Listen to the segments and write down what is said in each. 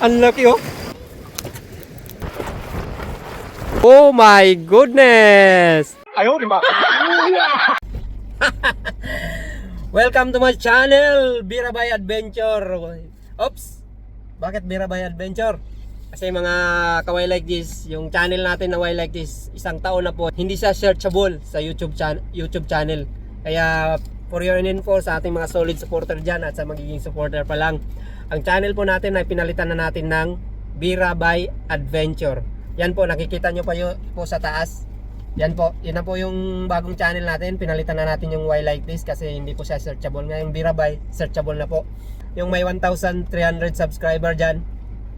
Ang laki oh. Oh my goodness! Ayaw, di ba? Welcome to my channel, Birabay Adventure. Oops! Bakit Birabay Adventure? Kasi mga kaway like this, yung channel natin na why like this, isang taon na po, hindi siya searchable sa YouTube channel. Kaya for your info sa ating mga solid supporter dyan at sa magiging supporter pa lang, ang channel po natin ay pinalitan na natin ng Birabay Adventure. Yan po, nakikita nyo pa po sa taas. Yan po, yun na po yung bagong channel natin. Pinalitan na natin yung why like this kasi hindi po siya searchable. Ngayon Birabay, searchable na po. Yung may 1,300 subscriber dyan,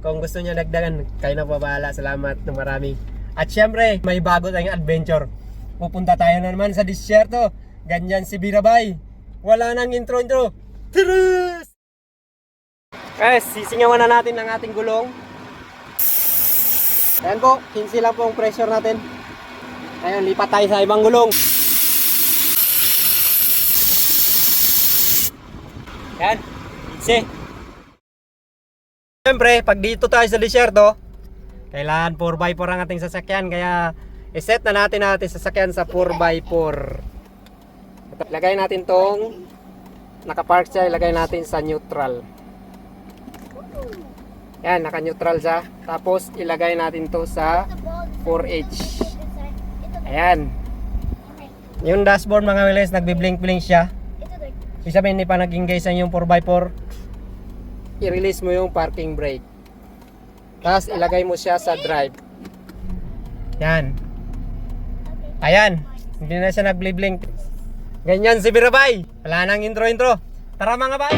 kung gusto nyo nagdagan, kayo na po bahala. Salamat ng marami. At syempre, may bago tayong adventure. Pupunta tayo na naman sa disyerto. Ganyan si Birabay. Wala nang intro. Tiris! Guys, sisingawan na natin ang ating gulong. Ayan po, 15 lang po ang pressure natin. Ayun, lipat tayo sa ibang gulong. Ayan, 15. Siyempre, pag dito tayo sa disyerto, kailangan 4x4 ang ating sasakyan. Kaya, iset na natin sasakyan sa 4x4. Ilagay natin tong nakapark siya, ilagay natin sa neutral. Yan, naka-neutral siya. Tapos ilagay natin to sa 4H. Ayan. Yung dashboard mga wilis, nagbi-blink-blink siya. Ibig sabihin hindi pa nag-engage yung 4x4. I-release mo yung parking brake. Tapos ilagay mo siya sa drive. Yan. Ayan. Hindi na siya nag-blink. Ganyan si Birabay. Wala nang intro. Tara mga bay.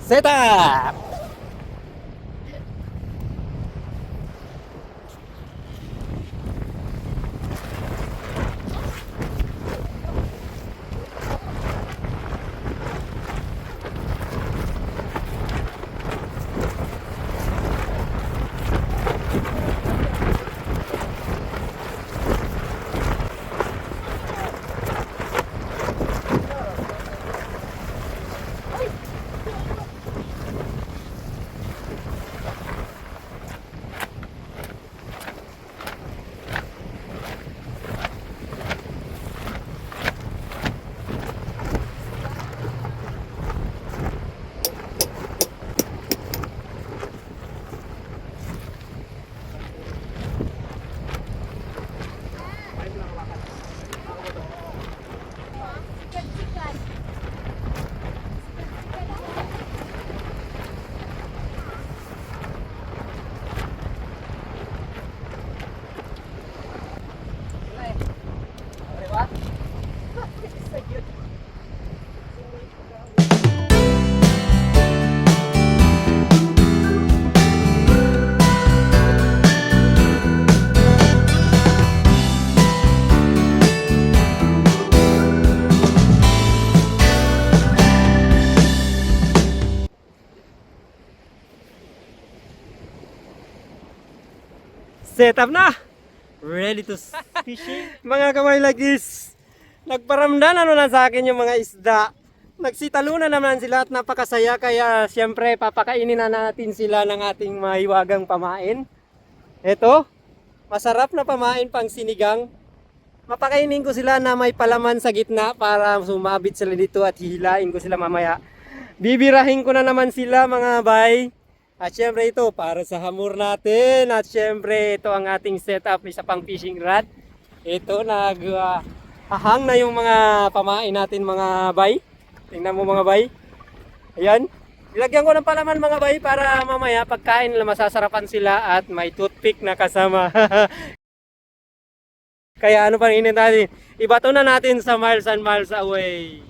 Set up! Set up na! Ready to fishing? Mga kamay like this, nagparamdam na sa akin yung mga isda. Nagsitalo na naman sila at napakasaya. Kaya siyempre papakainin na natin sila ng ating mahiwagang pamain. Ito, masarap na pamain pang sinigang. Mapakainin ko sila na may palaman sa gitna para sumabit sila dito at hihilain ko sila mamaya. Bibirahin ko na naman sila mga bay. At syempre ito para sa hamur natin. At syempre ito ang ating setup, isa pang fishing rod. Ito hahang na yung mga pamain natin mga bay. Tingnan mo mga bay. Ayan. Ilagyan ko ng palaman mga bay para mamaya pagkain nila masasarapan sila at may toothpick na kasama. Kaya ano pang hinihintay natin? Ibato na natin sa miles and miles away.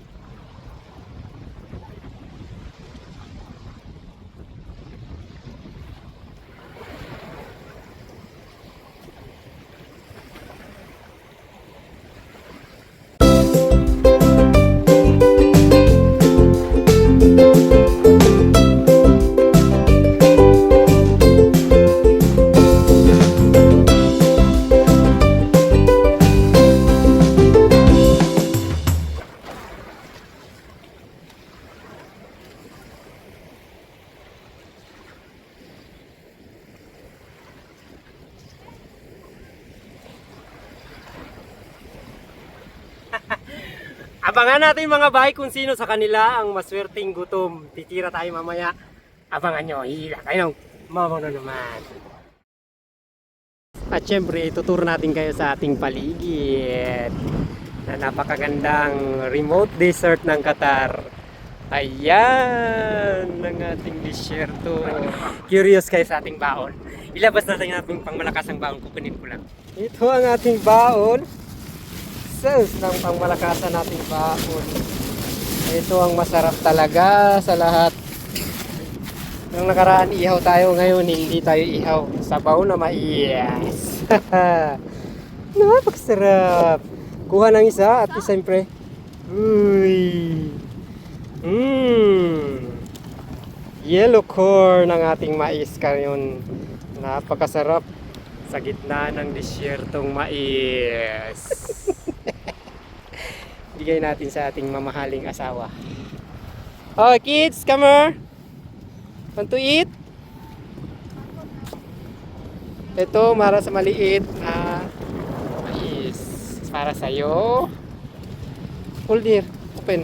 Abangan natin mga bay kung sino sa kanila ang maswerteng gutom. Titira tayo mamaya. Abangan nyo, hila kayo. Mamono naman. At syempre, ituturo natin kayo sa ating paligid na napakagandang remote desert ng Qatar. Ayan ang ating disyerto. Curious kayo sa ating baon. Ilabas natin natin pangmalakas ang baon. Kukunin ko lang. Ito ang ating baon. Sales ng pangmalakasan nating baon. Ito ang masarap talaga sa lahat. Nung nakaraan ihaw tayo, ngayon hindi tayo ihaw. Sabaw na mais. Napakasarap. Kuha ng isa at siyempre. Uy. Yellow corn ang ating mais ngayon. Napakasarap sa gitna ng disyertong mais. Bigay natin sa ating mamahaling asawa. Oh kids, come here. Want to eat? Ito para sa maliit na mais. Para sa'yo. Hold here. Open.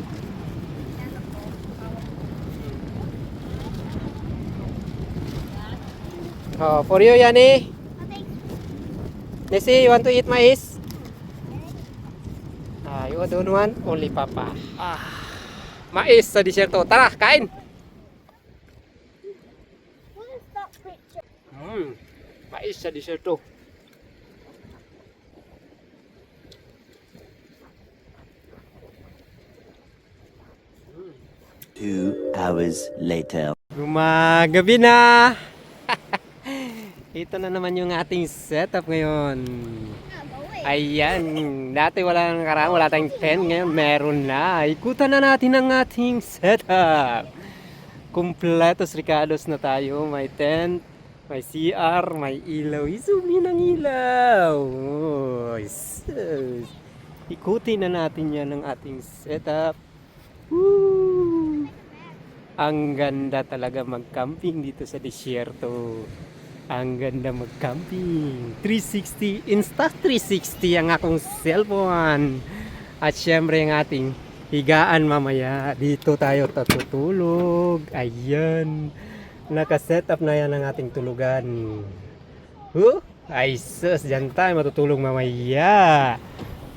Oh, for you, Yani. Nessie, you want to eat mais? You don't want? Only Papa. Mais sa disyerto. Tara, kain! Mais sa disyerto. Two hours later. Gumagabi na! Ito na naman yung ating setup ngayon. Ayan, dati wala nang karaan, wala tayong tent, ngayon meron na. Ikutan na natin ang ating setup. Kumpletos Ricardos na tayo, may tent, may CR, may ilaw. I-zoom in ang ilaw. Oh, sus. Ikutin na natin yan ang ating setup. Woo! Ang ganda talaga mag-camping dito sa disyerto. Ang ganda mag-camping. 360, Insta360 ang akong cellphone. At syempre ang ating higaan mamaya. Dito tayo tutulog. Ayan. Naka-set up na yan ang ating tulugan. Ay sus, dyan tayo matutulog mamaya.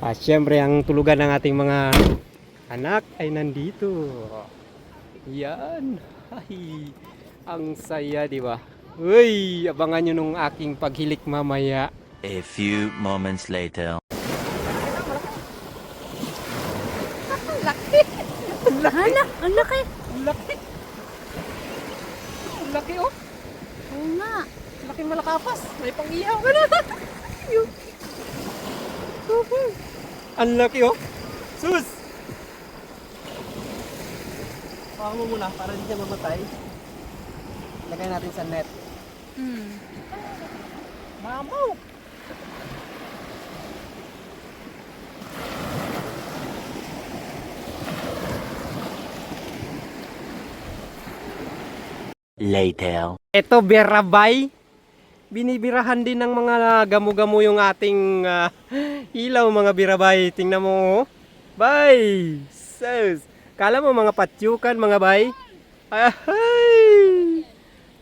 At syempre ang tulugan ng ating mga anak ay nandito. Yan. Ay, ang saya, di ba? Uy, abangan nyo nung aking paghilik mamaya. A few moments later. Laki! Ang laki! Ang laki! Ang laki! Ang laki oh! Oo nga. Laki malakapas! May pang-ihaw ka na! Ang laki oh! Sus! Paka mo muna para hindi siya mamatay. Lagay natin sa net. Mamaw! Later. Ito berabay. Binibirahan din ng mga gamo-gamo yung ating ilaw mga birabay. Tingnan mo. Bay! Sus! Kala mo mga patyukan mga bay? Ay!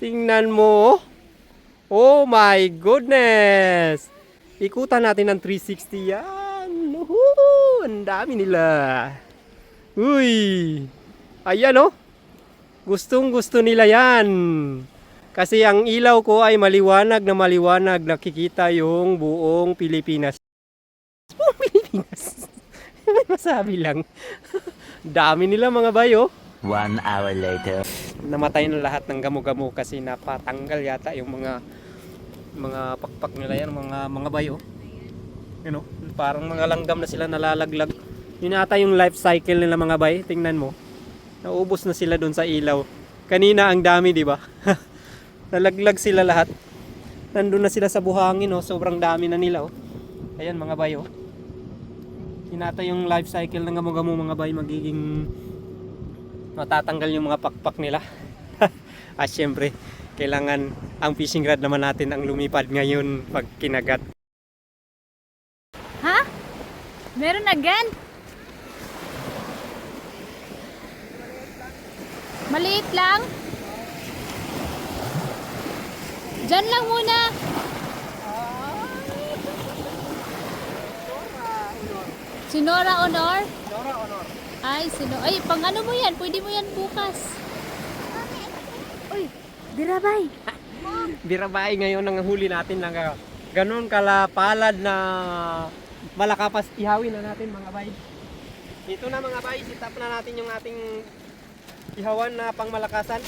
Tingnan mo. Oh my goodness! Ikutan natin ng 360 yan. Ang dami nila. Uy! Ayan oh. Gustong gusto nila yan. Kasi ang ilaw ko ay maliwanag na maliwanag. Nakikita yung buong Pilipinas. Buong Pilipinas? May masabi lang. Dami nila mga bayo. 1 hour later. Namatay na lahat ng gamo-gamo kasi napatanggal yata yung mga pakpak nila yan, mga bayo. You know, parang mga langgam na sila nalalaglag. Yun ata yung life cycle nila mga bay. Tingnan mo. Naubos na sila doon sa ilaw. Kanina ang dami, di ba? Nalaglag sila lahat. Nandun na sila sa buhangin, oh. Sobrang dami na nila, oh. Ayan mga bay, oh. Yun ata yung life cycle ng gamo-gamo mga bay, magiging matatanggal yung mga pakpak nila. At syempre, kailangan ang fishing rod naman natin ang lumipad ngayon pag kinagat. Ha? Meron again? Maliit lang. Diyan lang muna. Sinora Honor? Nora Honor. Ay, pang ano mo yan? Pwede mo yan bukas. Uy, dirabay. Birabay ngayon ang huli natin lang. Ganon kalapalad na malakapas ihawin na natin mga bay. Dito na mga bay, sit up na natin yung ating ihawan na pangmalakasan.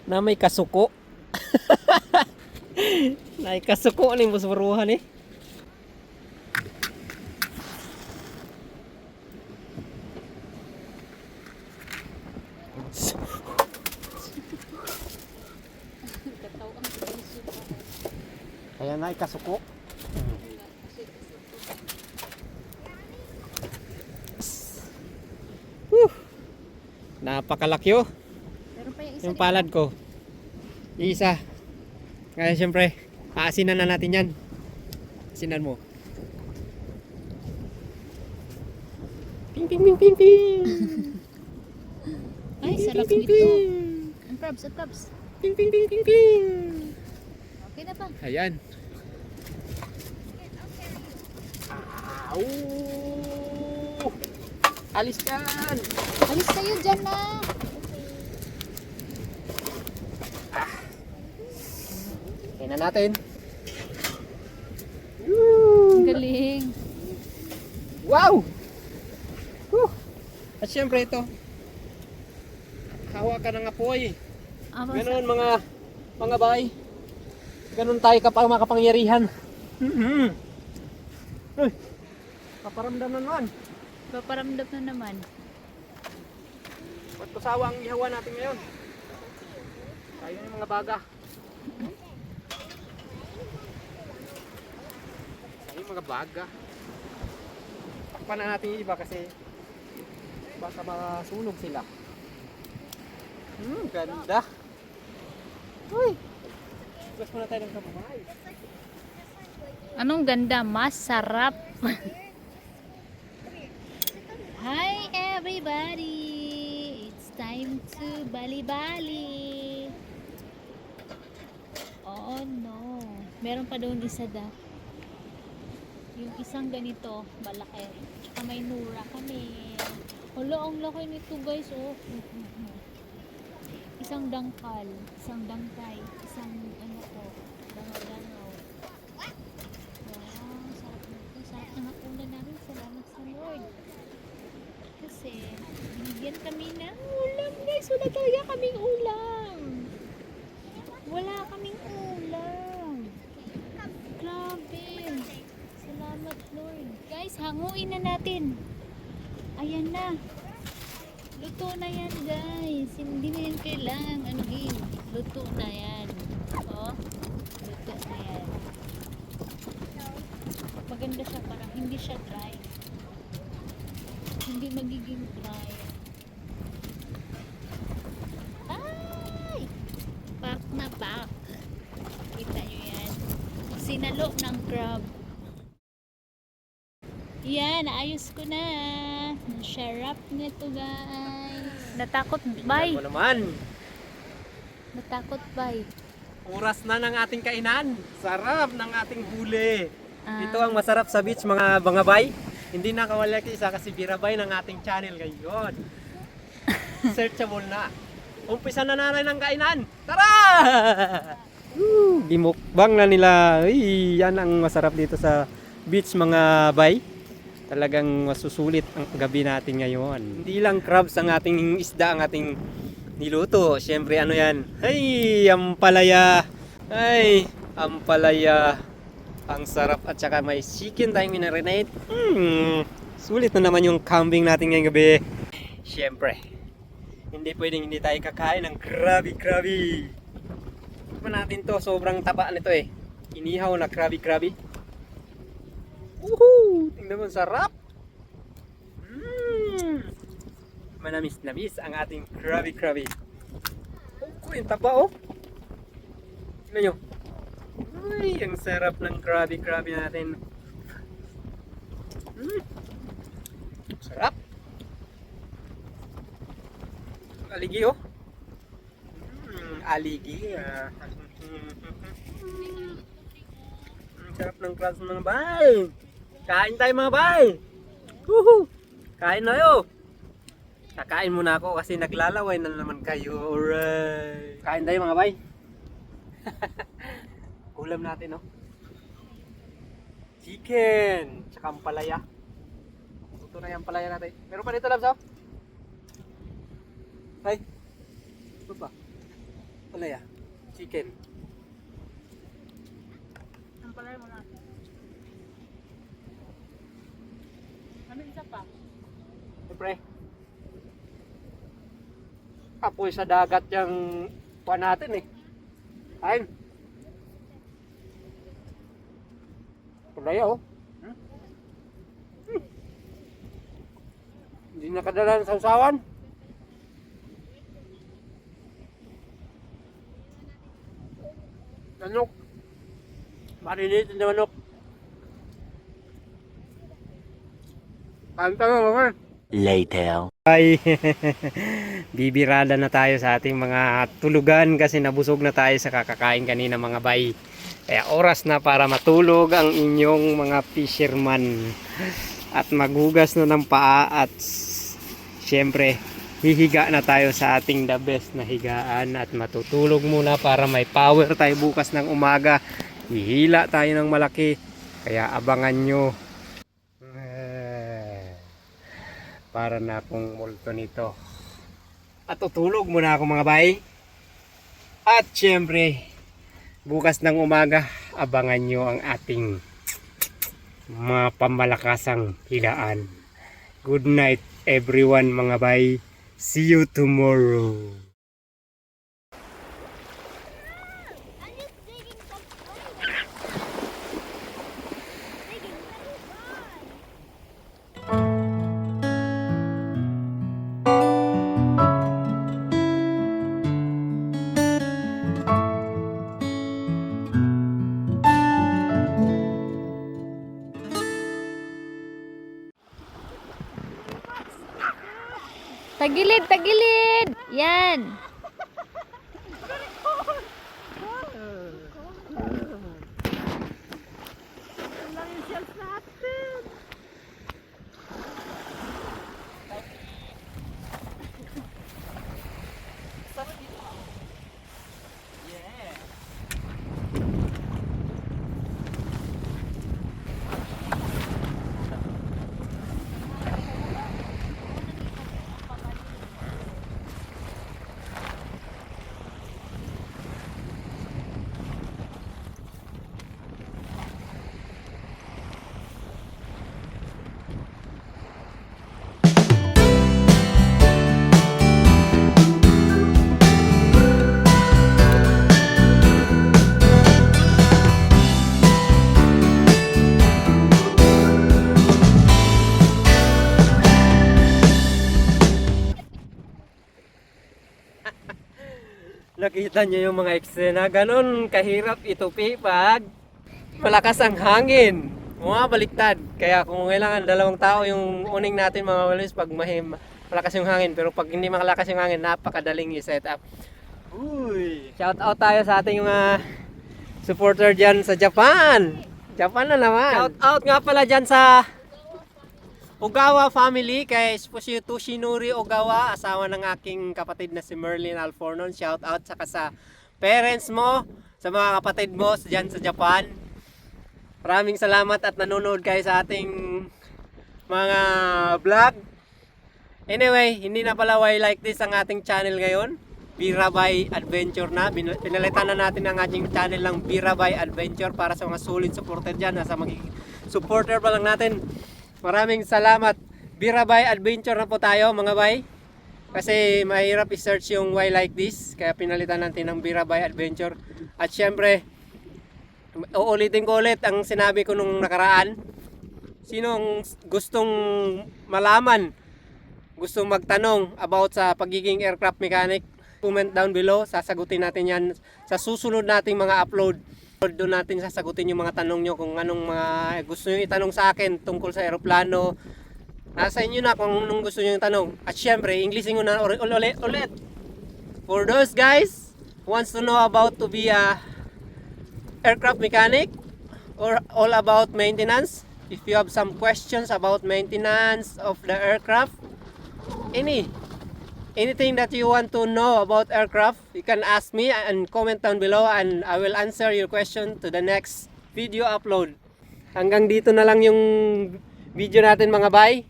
Na may kasuko. Na may kasuko ni musburuhan eh. Ayan na, ikasuko. Napakalaki oh. Meron pa yung isa Yung palad ko. Isa. Kaya siyempre, aasinan na natin yan. Asinan mo. Ping ping ping ping ping. Ay, sarap Ping, ping, nito. ping. Ang crabs. Ping ping ping ping ping. Okay na ba? Ayan. Au! Alis yan! Alis kayo dyan na. Kaya na natin. Ang galing. Wow! Whew! At syempre ito, hawa ka ng apoy. Ganon mga bay. Ganon tayo kapag makapangyarihan. Uy! Paparamdam na naman. Paparamdam na naman. Ba't kusawa ang ihawa natin ngayon? Tayo yung mga baga. Tayo yung mga baga. Takpan na natin yung iba kasi baka masunog sila. Ganda. Uy! Plus muna tayo ng kamay. Anong ganda? Masarap. Hi everybody! It's time to bali-bali. Oh no. Meron pa doon isa yung isang ganito, malaki. Tsaka may nura kami. Hala, ang laki nito guys. Oh. Isang dangkal, isang dangkay, isang ano ko, dangaw-dangaw. Wow, sarap nito. Sarap ng hapunan namin. Salamat sa Lord. Kasi, binigyan kami ng ulam guys. Wala talaga kaming ulam. Wala kaming ulam. Grabe. Salamat Lord. Guys, hanguin na natin. Ayan na. Luto na yan guys. Hindi na yan kailangan anuhin. Luto na yan. Oh. Luto na yan. Maganda siya, parang hindi siya dry. Hindi magiging dry. Ay! Pack na pack. Kita nyo yan. Sinalo ng crab. Yan, naayos ko na. Nasarap nito guys. Natakot bay. Ano naman? Natakot bay. Oras na ng ating kainan. Sarap ng ating huli. Ah. Ito ang masarap sa beach mga bay. Hindi na kawala isa kasi birabay ng ating channel ngayon. Searchable na. Umpisa na natin ang kainan. Tara! Gimukbang na nila. Uy, yan ang masarap dito sa beach mga bay. Talagang masusulit ang gabi natin ngayon. Hindi lang crabs ang ating isda, ang ating niluto. Siyempre ano yan? Ay, ampalaya. Ay, ampalaya. Ang sarap at saka may chicken tayong minarinate. Sulit na naman yung kambing natin ngayong gabi. Siyempre, hindi pwedeng hindi tayo kakain ng krabi. Tikman natin to, sobrang taba nito eh. Inihaw na krabi. Woohoo! Tingnan mo, sarap! Manamis-namis ang ating krabi. Oh, yung taba oh! Tingnan nyo. Ay, ang sarap ng krabi natin. Sarap. Aligi oh. Aligi. Ang sarap ng crabs mga bay. Kain tayo mga bay. Woohoo! Kain na yo. Kakain muna ako kasi naglalaway na naman kayo. Alright. Kain tayo mga bay. Ulam natin no. Chicken. Tsaka ang palaya. Ito na yung palaya natin. Meron pa dito, Labs, oh? Ay. Ito pa. Palaya. Chicken. Ang palay mo na. Ano isa pa? Siyempre. Apoy sa dagat yung kuha natin eh. Ayun. Palaya, oh. Hindi nakadala ng sausawan. Manok. Marinitin na manok. Kanta mo mga. Later. Ay, bibirada na tayo sa ating mga tulugan kasi nabusog na tayo sa kakakain kanina mga bay. Kaya oras na para matulog ang inyong mga fisherman. At maghugas na ng paa at syempre hihiga na tayo sa ating the best na higaan at matutulog muna para may power tayo bukas ng umaga. Hihila tayo ng malaki kaya abangan nyo. Para na akong multo nito. At tutulog muna ako mga bay. At syempre bukas ng umaga abangan nyo ang ating mga pamalakasang hilaan. Good night everyone mga bay. See you tomorrow. Tagilid, tagilid! Yan! Nakita niyo yung mga eksena, ganon kahirap itupi pag malakas ang hangin. Baliktad. Kaya kung kailangan dalawang tao yung uning natin mga walis pag malakas yung hangin. Pero pag hindi makalakas yung hangin, napakadaling i-set up. Uy! Shout out tayo sa ating mga supporter dyan sa Japan. Japan na naman. Shout out nga pala dyan sa Ogawa family kay Toshinori Ogawa, asawa ng aking kapatid na si Merlin Alfornon. Shout out saka sa parents mo, sa mga kapatid mo diyan sa Japan. Maraming salamat at nanonood kayo sa ating mga vlog. Anyway, hindi na pala Why Like This ang ating channel ngayon. Birabay Adventure na. Pinalitan na natin ang ating channel ng Birabay Adventure para sa mga solid supporter dyan. Nasa magiging supporter pa lang natin. Maraming salamat. Birabay Adventure na po tayo mga bay. Kasi mahirap i-search yung Why Like This. Kaya pinalitan natin ng Birabay Adventure. At syempre, uulitin ko ulit ang sinabi ko nung nakaraan. Sinong gustong malaman, gustong magtanong about sa pagiging aircraft mechanic, comment down below. Sasagutin natin yan sa susunod nating mga upload. Doon natin sasagutin yung mga tanong nyo kung anong mga gusto nyo itanong sa akin tungkol sa aeroplano, Nasa inyo na kung anong gusto nyo yung tanong. At syempre, Englishin ko na ulit. For those guys who wants to know about to be a aircraft mechanic or all about maintenance, if you have some questions about maintenance of the aircraft, anything that you want to know about aircraft, you can ask me and comment down below and I will answer your question to the next video upload. Hanggang dito na lang yung video natin mga bay.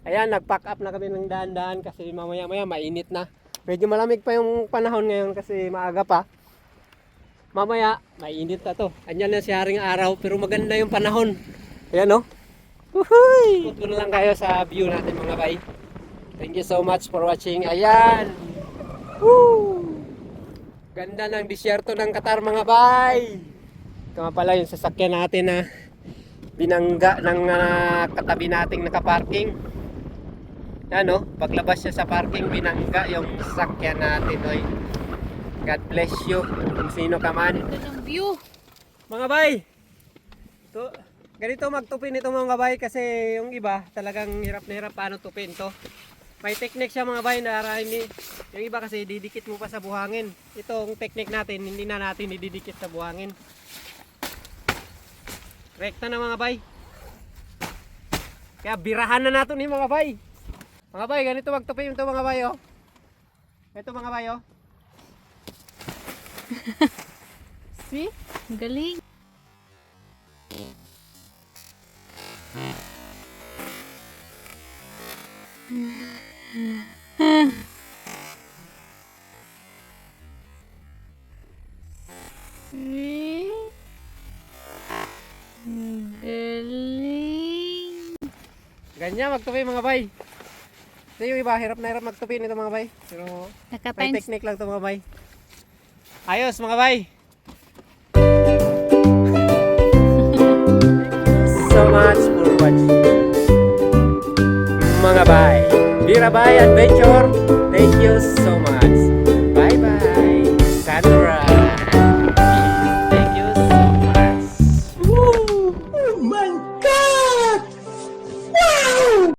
Ayan, nag-pack up na kami ng dahan-dahan kasi mamaya-maya mainit na. Medyo malamig pa yung panahon ngayon kasi maaga pa. Mamaya, mainit na to. Andyan na si Haring Araw pero maganda yung panahon. Ayan o. Uhuy! Puto na lang kayo sa view natin mga bay. Thank you so much for watching. Ayan! Woo! Ganda ng disyerto ng Qatar mga bay. Ito nga pala yung sasakyan natin na binangga ng katabi nating nakaparking. Yan o, paglabas siya sa parking, binangga yung sasakyan natin. Oy. God bless you kung sino ka man. Ito ng view. Mga bay, to, ganito magtupin ito mga bay kasi yung iba talagang hirap na hirap paano tupin to. May technique siya mga bay na yung iba kasi didikit mo pa sa buhangin. Itong technique natin, hindi na natin didikit sa buhangin. Rekta na mga bay. Kaya birahan na natin ni mga bay. Mga bay, ganito magtupin ito mga bay oh. Ito mga bay oh. See? Ang galing. Galing. Ganyan magtupi mga bay. Ito yung iba, hirap na hirap magtupi nito mga bay. Pero may Naka-times. technique lang ito mga bay. Ayos mga bay. So much for watching. Mga bay. Birabay Adventure. Thank you so much.